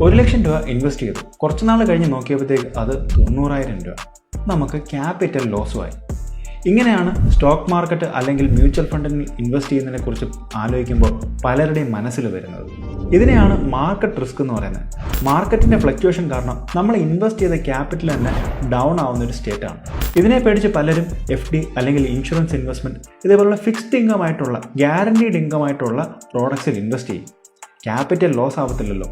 1,00,000 രൂപ ഇൻവെസ്റ്റ് ചെയ്തു. കുറച്ച് നാൾ കഴിഞ്ഞ് നോക്കിയപ്പോഴത്തേക്ക് അത് 90,000 രൂപ. നമുക്ക് ക്യാപിറ്റൽ ലോസുമായി. ഇങ്ങനെയാണ് സ്റ്റോക്ക് മാർക്കറ്റ് അല്ലെങ്കിൽ മ്യൂച്വൽ ഫണ്ടിൽ ഇൻവെസ്റ്റ് ചെയ്യുന്നതിനെ കുറിച്ച് ആലോചിക്കുമ്പോൾ പലരുടെയും മനസ്സിൽ വരുന്നത്. ഇതിനെയാണ് മാർക്കറ്റ് റിസ്ക് എന്ന് പറയുന്നത്. മാർക്കറ്റിൻ്റെ ഫ്ലക്ച്വേഷൻ കാരണം നമ്മൾ ഇൻവെസ്റ്റ് ചെയ്ത ക്യാപിറ്റൽ തന്നെ ഡൗൺ ആവുന്ന ഒരു സ്റ്റേറ്റാണ്. ഇതിനെ പേടിച്ച് പലരും FD അല്ലെങ്കിൽ ഇൻഷുറൻസ് ഇൻവെസ്റ്റ്മെൻറ്റ് ഇതേപോലുള്ള ഫിക്സ്ഡ് ഇൻകം ആയിട്ടുള്ള ഗ്യാരണ്ടീഡ് ഇൻകം ആയിട്ടുള്ള പ്രോഡക്ട്സിൽ ഇൻവെസ്റ്റ് ചെയ്യും. ക്യാപിറ്റൽ ലോസ് ആവത്തില്ലല്ലോ.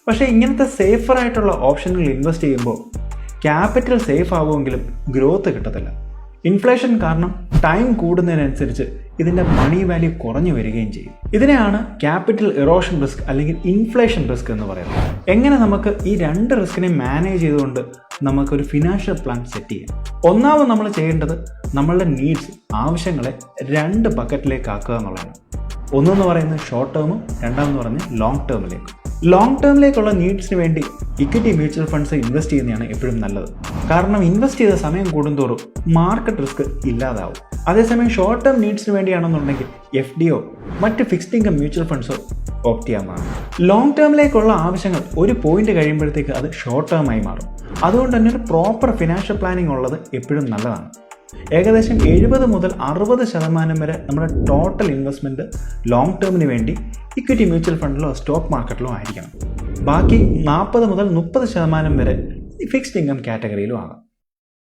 പക്ഷേ ഇങ്ങനത്തെ സേഫറായിട്ടുള്ള ഓപ്ഷനുകളിൽ ഇൻവെസ്റ്റ് ചെയ്യുമ്പോൾ ക്യാപിറ്റൽ സേഫ് ആവുമെങ്കിലും ഗ്രോത്ത് കിട്ടത്തില്ല. ഇൻഫ്ലേഷൻ കാരണം ടൈം കൂടുന്നതിനനുസരിച്ച് ഇതിൻ്റെ മണി വാല്യൂ കുറഞ്ഞു വരികയും ചെയ്യും. ഇതിനെയാണ് ക്യാപിറ്റൽ ഇറോഷൻ റിസ്ക് അല്ലെങ്കിൽ ഇൻഫ്ലേഷൻ റിസ്ക് എന്ന് പറയുന്നത്. എങ്ങനെ നമുക്ക് ഈ രണ്ട് റിസ്കിനെ മാനേജ് ചെയ്തുകൊണ്ട് നമുക്കൊരു ഫിനാൻഷ്യൽ പ്ലാൻ സെറ്റ് ചെയ്യാം? ഒന്നാമത് നമ്മൾ ചെയ്യേണ്ടത് നമ്മളുടെ നീഡ്സ്, ആവശ്യങ്ങളെ 2 ബക്കറ്റിലേക്ക് ആക്കുക എന്നുള്ളതാണ്. ഒന്നെന്ന് പറയുന്നത് ഷോർട്ട് ടേമും, രണ്ടാമെന്ന് പറഞ്ഞ് ലോങ് ടേമിലേക്ക്. ലോങ് ടേമിലേക്കുള്ള നീഡ്സിന് വേണ്ടി ഇക്വിറ്റി മ്യൂച്വൽ ഫണ്ട്സ് ഇൻവെസ്റ്റ് ചെയ്യുന്നതാണ് എപ്പോഴും നല്ലത്. കാരണം ഇൻവെസ്റ്റ് ചെയ്ത സമയം കൂടുന്തോറും മാർക്കറ്റ് റിസ്ക് ഇല്ലാതാവും. അതേസമയം ഷോർട്ട് ടേം നീഡ്സിന് വേണ്ടിയാണെന്നുണ്ടെങ്കിൽ FDയോ മറ്റ് ഫിക്സ്ഡ് ഇൻകം മ്യൂച്വൽ ഫണ്ട്സോ ഓപ്റ്റ് ചെയ്യാവുന്നതാണ്. ലോങ് ടേമിലേക്കുള്ള ആവശ്യങ്ങൾ ഒരു പോയിന്റ് കഴിയുമ്പോഴത്തേക്ക് അത് ഷോർട്ട് ടേമായി മാറും. അതുകൊണ്ട് തന്നെ ഒരു പ്രോപ്പർ ഫിനാൻഷ്യൽ പ്ലാനിങ് ഉള്ളത് എപ്പോഴും നല്ലതാണ്. ഏകദേശം 70 മുതൽ 60% വരെ നമ്മുടെ ടോട്ടൽ ഇൻവെസ്റ്റ്മെൻറ്റ് ലോങ് ടേമിന് വേണ്ടി ഇക്വിറ്റി മ്യൂച്വൽ ഫണ്ടിലോ സ്റ്റോക്ക് മാർക്കറ്റിലോ ആയിരിക്കണം. ബാക്കി 40 മുതൽ 30% വരെ ഫിക്സ്ഡ് ഇൻകം കാറ്റഗറിയിലും ആകാം.